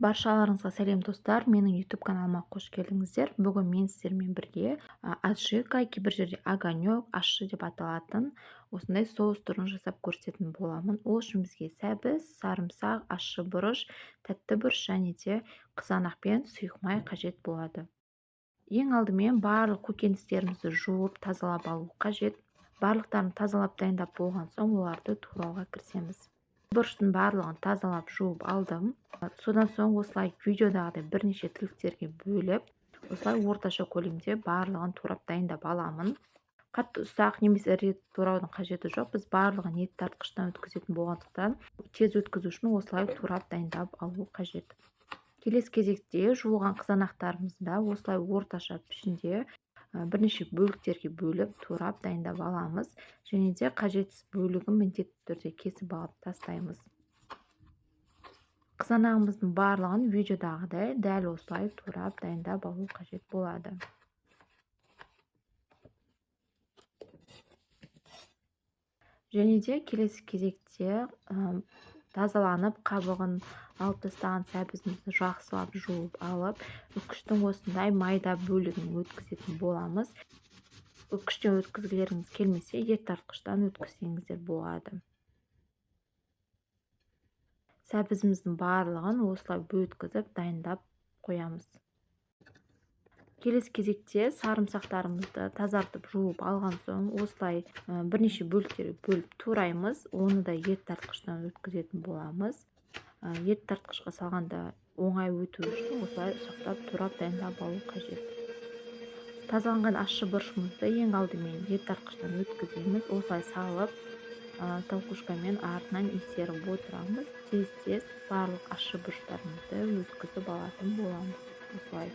Баршаларыңызға сәлем достар, менің YouTube каналыма қош келдіңіздер. Бүгін мен сіздермен бірге аджика, кейбір жерде огонек, ащы деп аталатын осындай соус түрін жасап көрсететін боламын. Ол үшін бізге сәбіз, сарымсақ, ащы бұрыш, тәтті бұрыш және де қызанақ пен сұйық май қажет болады. Ең алдымен барлық көкөністерімізді жуып тазалап алу қажет. Барлықтарын тазалап дайындап болған соң оларды турауға кірісеміз. Бұрыштың барлығын тазалап жуып алдым. Содан соң осылай видеодағыдай бірнеше тіліктерге бөліп, осылай орташа көлемде барлығын турап дайындап аламын. Қатты ұсақ немесе ірі тураудың қажеті жоқ. Біз барлығын ет тартқыштан өткізетін болғандықтан, тез өткізу үшін осылай турап дайындап алу қажет. Келесі кезекте жуылған қызанақтарымызды да осылай орташа пішінде бірнеше бөліктерге бөліп турап дайындап аламыз, және де қажетсіз бөлігін міндетті түрде кесіп алып тастаймыз. Қызанағымыздың барлығын видеодағыдай дәл осылай турап дайындап алу қажет болады. Және де келесі кезекте тазаланып қабығын алып тастаған сәбізімізді жақсылап жуып алып, үккіштің осындай майда бөлігін өткізетін боламыз. Үккіштен өткізгілеріңіз келмесе, ет тартқыштан өткізсеңіздер болады. Сәбізіміздің барлығын осылай бөлткізіп дайындап қоямыз. Келесі кезекте сарымсақтарымызды тазартып жуып алған соң осылай бірнеше бөліктерге бөліп тураймыз. Оны да ет тартқыштан өткізетін боламыз. Ет тартқышқа салғанда оңай өту үшін осылай ұсақтап турап дайындап алу қажет. Тазаланған ащы бұрышымызды ең алдымен ет тартқыштан өткіземіз. Осылай салып, толкушкамен артынан итеріп отырамыз. Тез-тез барлық ащы бұрыштарымызды өткізіп алатын боламыз. Осылай.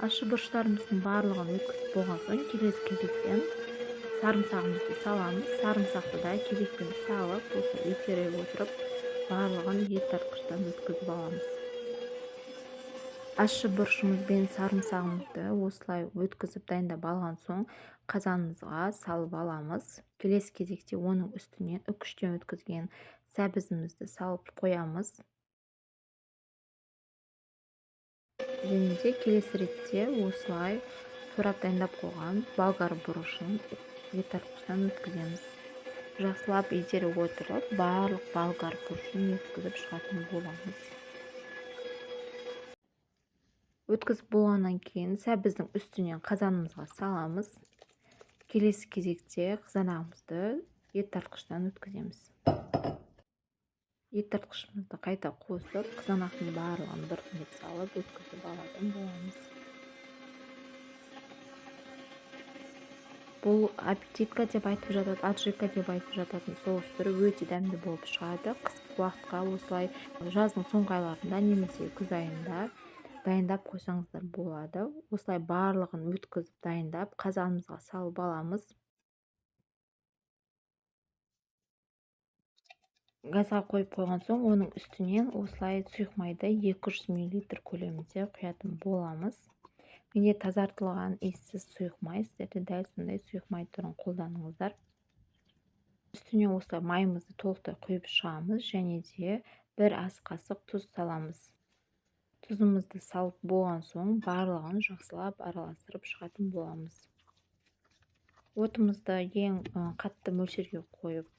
Ащы бұрыштарымыздың барлығын өткізіп болған соң келесі кезектен сарымсағымызды саламыз. Сарымсақты да кезекпен салып, осылай итере отырып, барлығын ет тартқыштан өткізіп аламыз. Ащы бұрышымыз бен сарымсағымызды осылай өткізіп дайындап алған соң қазанымызға салып аламыз. Келесі кезекте оның үстінен үккіштен өткізген сәбізімізді салып қоямыз. Және де келесі ретте осылай турап дайындап қойған болгар бұрышын ет тартқыштан өткіземіз. Жақсылап итере отырып, барлық болгар бұрышын өткізіп шығатын боламыз. Өткізіп болғаннан кейін сәбіздің үстінен қазанымызға саламыз. Келесі кезекте қызанағымызды ет тартқыштан өткіземіз. Ет тартқышымызды қайта қосып, қызанақтың барлығын біртіндеп салып өткізіп алатын боламыз. Бұл аппетитка деп айтып жатады, аджика деп айтып жататын соус түрі өте дәмді болып шығады. Қысқы уақытқа осылай жаздың соңғы айларында немесе күз айында дайындап қойсаңыздар болады. Осылай барлығын өткізіп дайындап қазанымызға салып аламыз. Газға қойып қойған соң, оның үстінен осылай сұйық майды 200 мл көлемінде құятын боламыз. Менде тазартылған иіссіз сұйық май, сіздерде дәл сондай сұйық май түрін қолданыңыздар. Үстіне осылай майымызды толықтай құйып шығамыз, және де 1 ас қасық тұз саламыз. Тұзымызды салып болған соң, барлығын жақсылап араластырып шығатын боламыз. Отымызды ең қатты мөлшерге қойып,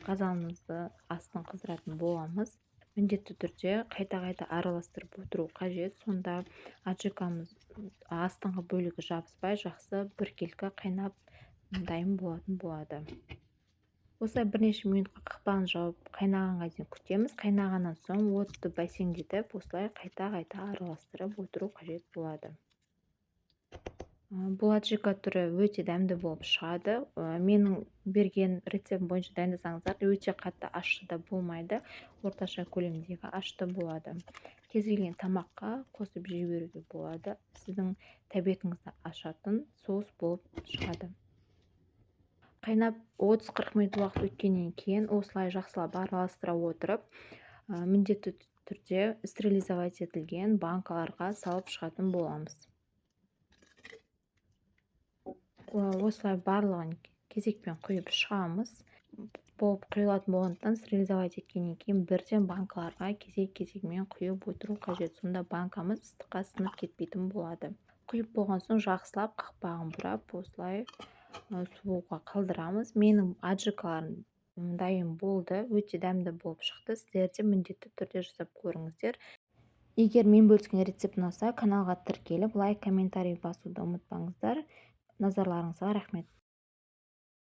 қазанымызды астын қыздыратын боламыз. Міндетті түрде қайта-қайта араластырып отыру қажет. Сонда аджикамыз астыңғы бөлігі жабыспай, жақсы біркелкі қайнап дайын болатын болады. Осылай бірнеше минутқа қақпағын жауып қайнағанға дейін күтеміз. Қайнағаннан соң отты бәсеңдетіп, осылай қайта-қайта араластырып отыру қажет болады. Бұл аджика түрі өте дәмді болып шығады. Менің берген рецептім бойынша дайындасаңыздар, өте қатты ащы да болмайды, орташа көлемдегі ащы болады. Кез келген тамаққа қосып жіберуге болады. Сіздің тәбетіңізді ашатын соус болып шығады. Қайнап 30-40 минут уақыт өткеннен кейін осылай жақсылап араластыра отырып, міндетті түрде стерилизовать етілген банкаларға салып шығатын боламыз. Осылай барлығын кезекпен құйып шығамыз. болып құйылатын болғандықтан стерилизовать еткеннен кейін бірден банкаларға кезек-кезегімен құйып отыру қажет. Сонда банкамыз ыстыққа сынып кетпейтін болады. Құйып болған соң жақсылап қақпағын бұрап осылай суға қалдырамыз. Менің аджикаларым дайын болды. Өте дәмді болып шықты. Сіздер де міндетті түрде жасап көріңіздер. Егер мен бөліскен рецепт ұнаса, каналға тіркеліп, лайк, комментарий басуды ұмытпаңыздар. Назарларыңызға рахмет.